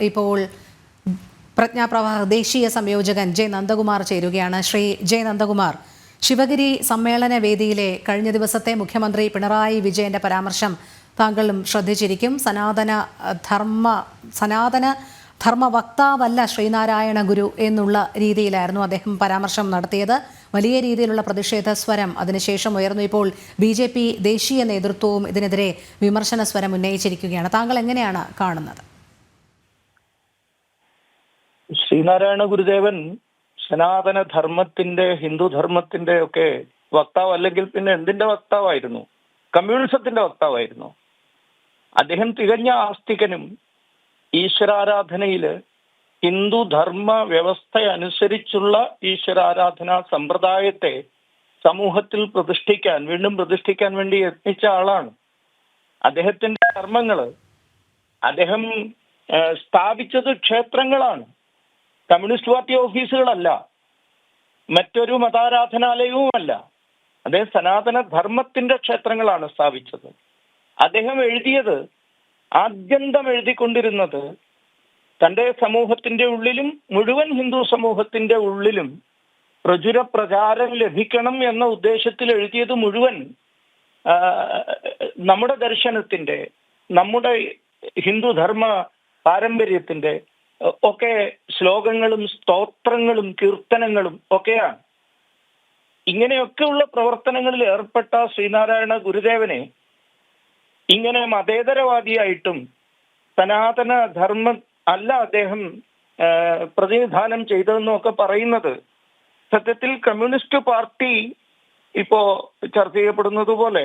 ഇപ്പോൾ പ്രജ്ഞാപ്രവാഹ ദേശീയ സംയോജകൻ ജെ നന്ദകുമാർ ചേരുകയാണ്. ശ്രീ ജെ നന്ദകുമാർ, ശിവഗിരി സമ്മേളന വേദിയിലെ കഴിഞ്ഞ ദിവസത്തെ മുഖ്യമന്ത്രി പിണറായി വിജയന്റെ പരാമർശം താങ്കളും ശ്രദ്ധിച്ചിരിക്കും. സനാതന ധർമ്മ വക്താവല്ല ശ്രീനാരായണ ഗുരു എന്നുള്ള രീതിയിലായിരുന്നു അദ്ദേഹം പരാമർശം നടത്തിയത്. വലിയ രീതിയിലുള്ള പ്രതിഷേധ സ്വരം അതിനുശേഷം ഉയർന്നു. ഇപ്പോൾ BJP ദേശീയ നേതൃത്വവും ഇതിനെതിരെ വിമർശന സ്വരം ഉന്നയിച്ചിരിക്കുകയാണ്. താങ്കൾ എങ്ങനെയാണ് കാണുന്നത്? ശ്രീനാരായണ ഗുരുദേവൻ സനാതന ധർമ്മത്തിന്റെ ഹിന്ദുധർമ്മത്തിന്റെ ഒക്കെ വക്താവ് അല്ലെങ്കിൽ പിന്നെ എന്തിന്റെ വക്താവായിരുന്നു? കമ്മ്യൂണിസത്തിന്റെ വക്താവായിരുന്നു. അദ്ദേഹം തികഞ്ഞ ആസ്തികനും ഈശ്വരാരാധനയില് ഹിന്ദുധർമ്മ വ്യവസ്ഥ അനുസരിച്ചുള്ള ഈശ്വരാരാധനാ സമ്പ്രദായത്തെ സമൂഹത്തിൽ വീണ്ടും പ്രതിഷ്ഠിക്കാൻ വേണ്ടി യത്നിച്ച ആളാണ്. അദ്ദേഹത്തിന്റെ കർമ്മങ്ങള് അദ്ദേഹം സ്ഥാപിച്ചത് ക്ഷേത്രങ്ങളാണ്, കമ്മ്യൂണിസ്റ്റ് പാർട്ടി ഓഫീസുകളല്ല, മറ്റൊരു മതാരാധനാലയവുമല്ല. അദ്ദേഹം സനാതന ധർമ്മത്തിന്റെ ക്ഷേത്രങ്ങളാണ് സ്ഥാപിച്ചത്. അദ്ദേഹം ആദ്യന്തം എഴുതിക്കൊണ്ടിരുന്നത് തന്റെ സമൂഹത്തിന്റെ ഉള്ളിലും മുഴുവൻ ഹിന്ദു സമൂഹത്തിന്റെ ഉള്ളിലും പ്രചാരം ലഭിക്കണം എന്ന ഉദ്ദേശത്തിൽ എഴുതിയത് മുഴുവൻ നമ്മുടെ ദർശനത്തിന്റെ, നമ്മുടെ ഹിന്ദുധർമ്മ പാരമ്പര്യത്തിന്റെ ഒക്കെ ശ്ലോകങ്ങളും സ്തോത്രങ്ങളും കീർത്തനങ്ങളും ഒക്കെയാണ്. ഇങ്ങനെയൊക്കെയുള്ള പ്രവർത്തനങ്ങളിൽ ഏർപ്പെട്ട ശ്രീനാരായണ ഗുരുദേവനെ ഇങ്ങനെ മതേതരവാദിയായിട്ടും സനാതന ധർമ്മം അല്ല അദ്ദേഹം പ്രതിനിധാനം ചെയ്തതെന്നും ഒക്കെ പറയുന്നത് സത്യത്തിൽ കമ്മ്യൂണിസ്റ്റ് പാർട്ടി ഇപ്പോ ചർച്ച ചെയ്യപ്പെടുന്നത് പോലെ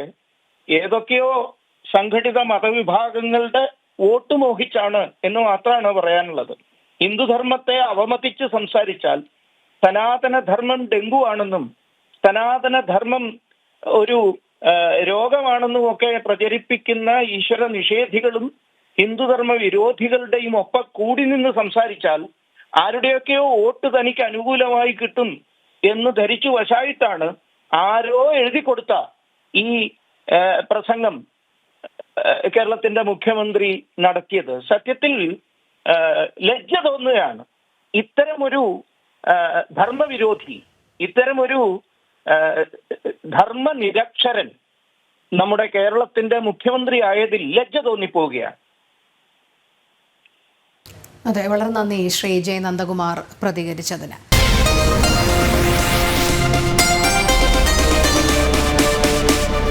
ഏതൊക്കെയോ സംഘടിത മതവിഭാഗങ്ങളുടെ വോട്ട് മോഹിച്ചാണ് എന്ന് മാത്രമാണ് പറയാനുള്ളത്. ഹിന്ദുധർമ്മത്തെ അവമതിച്ച് സംസാരിച്ചാൽ സനാതനധർമ്മം ഡെങ്കു ആണെന്നും സനാതനധർമ്മം ഒരു രോഗമാണെന്നും ഒക്കെ പ്രചരിപ്പിക്കുന്ന ഈശ്വര നിഷേധികളും ഹിന്ദുധർമ്മ വിരോധികളുടെയും ഒപ്പം കൂടി നിന്ന് സംസാരിച്ചാൽ ആരുടെയൊക്കെയോ വോട്ട് തനിക്ക് അനുകൂലമായി കിട്ടും എന്ന് ധരിച്ചു വശായിട്ടാണ് ആരോ എഴുതി കൊടുത്ത ഈ പ്രസംഗം കേരളത്തിന്റെ മുഖ്യമന്ത്രി നടത്തിയത്. സത്യത്തിൽ ലജ്ജ തോന്നുകയാണ്. ഇത്തരമൊരു ധർമ്മവിരോധി, ഇത്തരമൊരു ധർമ്മനിരക്ഷരൻ നമ്മുടെ കേരളത്തിന്റെ മുഖ്യമന്ത്രി ആയതിൽ ലജ്ജ തോന്നിപ്പോവുകയാണ്. അതെ, വളരെ നന്ദി ശ്രീ ജെ നന്ദകുമാർ പ്രതികരിച്ചതിന്.